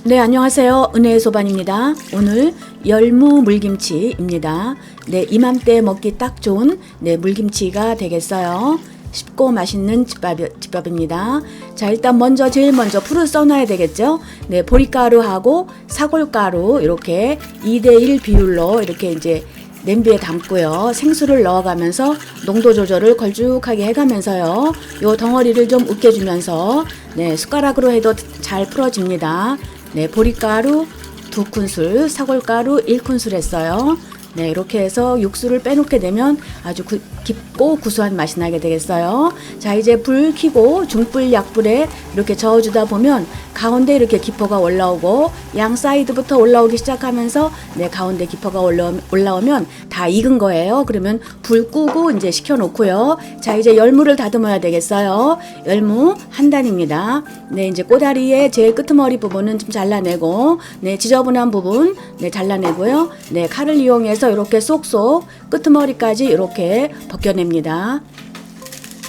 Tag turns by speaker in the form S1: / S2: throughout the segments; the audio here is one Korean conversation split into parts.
S1: 네, 안녕하세요. 은혜의 소반입니다. 오늘 열무 물김치입니다. 네, 이맘때 먹기 딱 좋은 물김치가 되겠어요. 쉽고 맛있는 집밥입니다. 자, 일단 제일 먼저 풀을 써놔야 되겠죠. 네, 보리가루하고 사골가루 이렇게 2대1 비율로 이렇게 이제 냄비에 담고요. 생수를 넣어가면서 농도 조절을 걸쭉하게 해가면서요. 요 덩어리를 좀 으깨주면서 숟가락으로 해도 잘 풀어집니다. 네, 보리가루 2큰술, 사골가루 1큰술 했어요. 네, 이렇게 해서 육수를 빼놓게 되면 아주 깊고 구수한 맛이 나게 되겠어요. 자, 이제 불 켜고 중불 약불에 이렇게 저어주다 보면 가운데 이렇게 기포가 올라오고 양 사이드부터 올라오기 시작하면서 가운데 기포가 올라오면 다 익은 거예요. 그러면 불 끄고 이제 식혀놓고요. 자, 이제 열무를 다듬어야 되겠어요. 열무 한 단입니다. 네, 이제 꼬다리의 제일 끄트머리 부분은 좀 잘라내고, 지저분한 부분 잘라내고요. 네, 칼을 이용해서 이렇게 쏙쏙 끄트머리까지 이렇게 벗겨냅니다.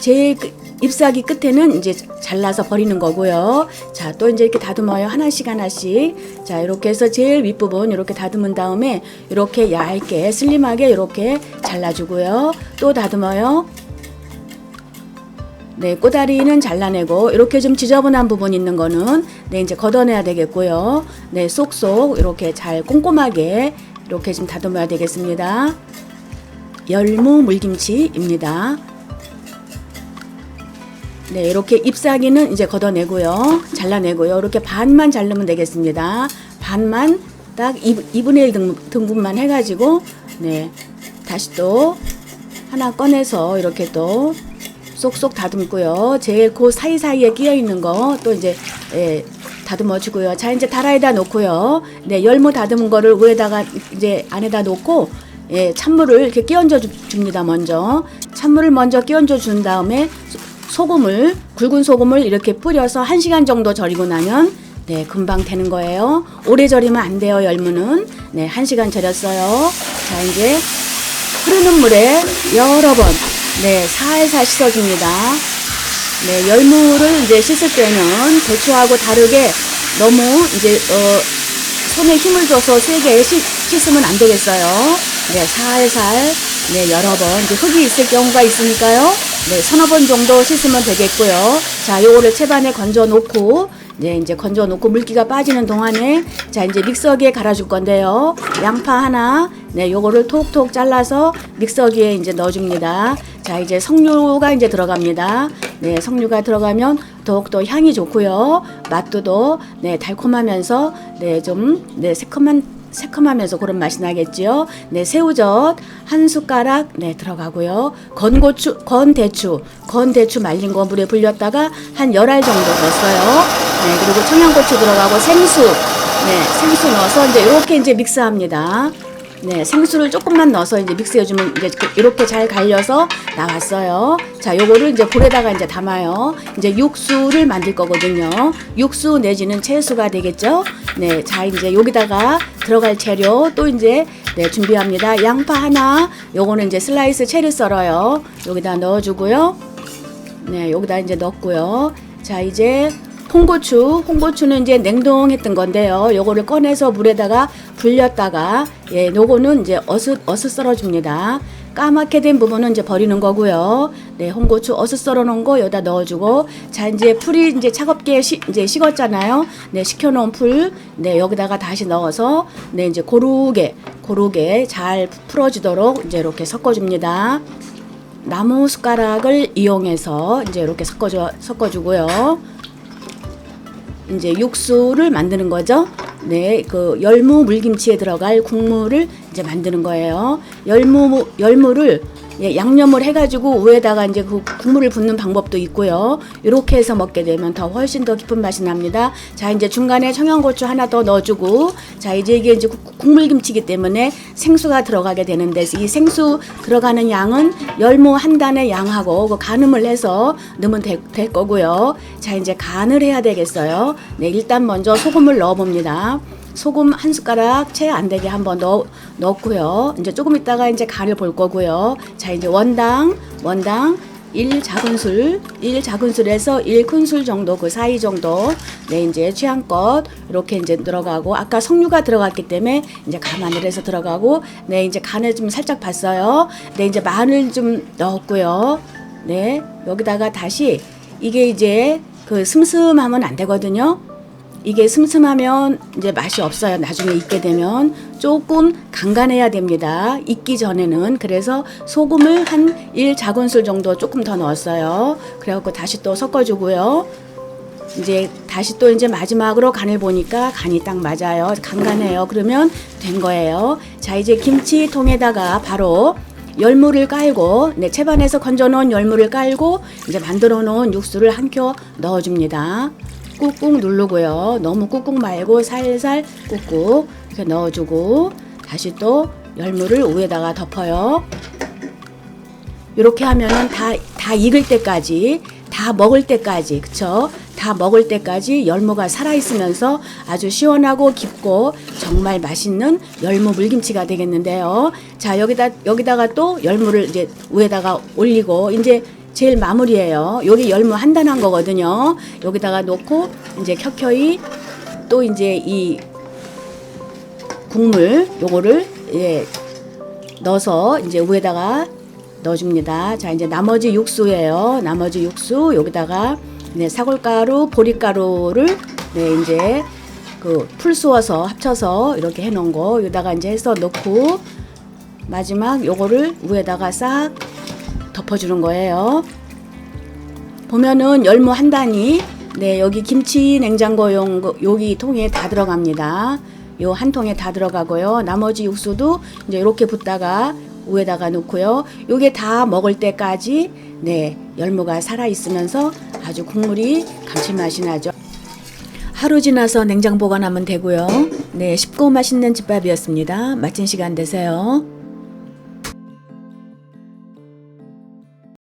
S1: 제일 잎사귀 끝에는 이제 잘라서 버리는 거고요. 자, 또 이제 이렇게 다듬어요. 하나씩. 자, 이렇게 해서 제일 윗부분 이렇게 다듬은 다음에 이렇게 얇게 슬림하게 이렇게 잘라주고요. 또 다듬어요. 네, 꼬다리는 잘라내고 이렇게 좀 지저분한 부분 있는 거는 이제 걷어내야 되겠고요. 네, 쏙쏙 이렇게 잘 꼼꼼하게 이렇게 좀 다듬어야 되겠습니다. 열무 물김치입니다. 네, 이렇게 잎사귀는 이제 걷어내고요. 잘라내고요. 이렇게 반만 자르면 되겠습니다. 반만 딱 2분의 1 등분만 해가지고, 네, 다시 또 하나 꺼내서 이렇게 또 쏙쏙 다듬고요. 제일 그 사이사이에 끼어 있는 거 또 이제, 다듬어 주고요. 자, 이제 다라에다 놓고요. 네, 열무 다듬은 거를 위에다가 이제 안에다 놓고, 찬물을 이렇게 끼얹어 줍니다. 먼저 찬물을 먼저 끼얹어 준 다음에 소금을, 굵은 소금을 이렇게 뿌려서 1시간 정도 절이고 나면 금방 되는 거예요. 오래 절이면 안 돼요. 열무는 1시간 절였어요. 자, 이제 흐르는 물에 여러 번 살살 씻어줍니다. 네, 열무를 이제 씻을 때는 배추하고 다르게 너무 이제 손에 힘을 줘서 세게 씻으면 안 되겠어요. 네, 살살 여러 번 이제 흙이 있을 경우가 있으니까요. 네, 서너 번 정도 씻으면 되겠고요. 자, 요거를 채반에 건져 놓고 이제 건져 놓고 물기가 빠지는 동안에 자, 이제 믹서기에 갈아줄 건데요. 양파 하나, 요거를 톡톡 잘라서 믹서기에 이제 넣어줍니다. 자, 이제 석류가 이제 들어갑니다. 네, 석류가 들어가면 더욱더 향이 좋고요. 맛도 더 달콤하면서 좀 새콤하면서 그런 맛이 나겠지요. 네, 새우젓 1숟가락 들어가고요. 건대추 말린 거 물에 불렸다가 한 열알 정도 넣었어요. 네, 그리고 청양고추 들어가고 생수 넣어서 이제 이렇게 이제 믹스합니다. 네, 생수를 조금만 넣어서 이제 믹스해주면 이제 이렇게 잘 갈려서 나왔어요. 자, 요거를 이제 볼에다가 이제 담아요. 이제 육수를 만들 거거든요. 육수 내지는 채수가 되겠죠. 네, 자, 이제 여기다가 들어갈 재료 또 이제 준비합니다. 양파 하나, 요거는 이제 슬라이스 채를 썰어요. 여기다 넣어주고요. 네, 여기다 이제 넣고요. 자, 이제 홍고추는 이제 냉동했던 건데요. 요거를 꺼내서 물에다가 불렸다가 요거는 이제 어슷 썰어줍니다. 까맣게 된 부분은 이제 버리는 거고요. 네, 홍고추 어슷 썰어 놓은 거 여기다 넣어주고, 자, 이제 풀이 이제 차갑게 이제 식었잖아요. 네, 식혀놓은 풀, 여기다가 다시 넣어서, 이제 고루게 잘 풀어지도록 이제 이렇게 섞어줍니다. 나무 숟가락을 이용해서 이제 이렇게 섞어주고요. 이제 육수를 만드는 거죠. 네, 그 열무 물김치에 들어갈 국물을 이제 만드는 거예요. 열무를 양념을 해가지고 위에다가 이제 그 국물을 붓는 방법도 있고요. 이렇게 해서 먹게 되면 더 훨씬 더 깊은 맛이 납니다. 자, 이제 중간에 청양고추 하나 더 넣어주고, 자, 이제 이게 이제 국물김치이기 때문에 생수가 들어가게 되는데, 이 생수 들어가는 양은 열무 한 단의 양하고 그 간음을 해서 넣으면 될 거고요. 자, 이제 간을 해야 되겠어요. 네, 일단 먼저 소금을 넣어봅니다. 소금 1숟가락 채 안 되게 한번 넣고요. 이제 조금 있다가 이제 간을 볼 거고요. 자, 이제 원당 1 작은술에서 1 큰술 정도 그 사이 정도 네 이제 취향껏 이렇게 이제 들어가고 아까 석류가 들어갔기 때문에 이제 감안을 해서 들어가고 네 이제 간을 좀 살짝 봤어요. 네 이제 마늘 좀 넣었고요. 네 여기다가 다시 이게 이제 그 슴슴하면 안 되거든요. 이게 슴슴하면 이제 맛이 없어요. 나중에 익게 되면 조금 간간해야 됩니다. 익기 전에는. 그래서 소금을 한 1 작은술 정도 조금 더 넣었어요. 그래갖고 다시 또 섞어주고요. 이제 다시 또 이제 마지막으로 간을 보니까 간이 딱 맞아요. 간간해요. 그러면 된 거예요. 자 이제 김치통에다가 바로 열무를 깔고 네, 채반에서 건져 놓은 열무를 깔고 이제 만들어 놓은 육수를 한 켜 넣어줍니다. 꾹꾹 누르고요. 너무 꾹꾹 말고 살살 꾹꾹 이렇게 넣어주고 다시 또 열무를 위에다가 덮어요. 이렇게 하면은 다 익을 때까지 다 먹을 때까지 그쵸? 다 먹을 때까지 열무가 살아있으면서 아주 시원하고 깊고 정말 맛있는 열무 물김치가 되겠는데요. 자 여기다가 또 열무를 이제 위에다가 올리고 이제 제일 마무리예요. 여기 열무 한 단 한 거거든요. 여기다가 놓고 이제 켜켜이 또 이제 이 국물 요거를 예 넣어서 이제 위에다가 넣어줍니다. 자 이제 나머지 육수예요. 나머지 육수 여기다가 네 사골가루, 보리가루를 네 이제 그 풀 쏘아서 합쳐서 이렇게 해놓은 거 여기다가 이제 해서 넣고 마지막 요거를 위에다가 싹 덮어주는 거예요. 보면은 열무 한 단이 네 여기 김치 냉장고용 여기 통에 다 들어갑니다. 요 한 통에 다 들어가고요. 나머지 육수도 이제 이렇게 붓다가 위에다가 놓고요. 요게 다 먹을 때까지 네 열무가 살아 있으면서 아주 국물이 감칠맛이 나죠. 하루 지나서 냉장 보관하면 되고요. 네 쉽고 맛있는 집밥이었습니다. 맛진 시간 되세요.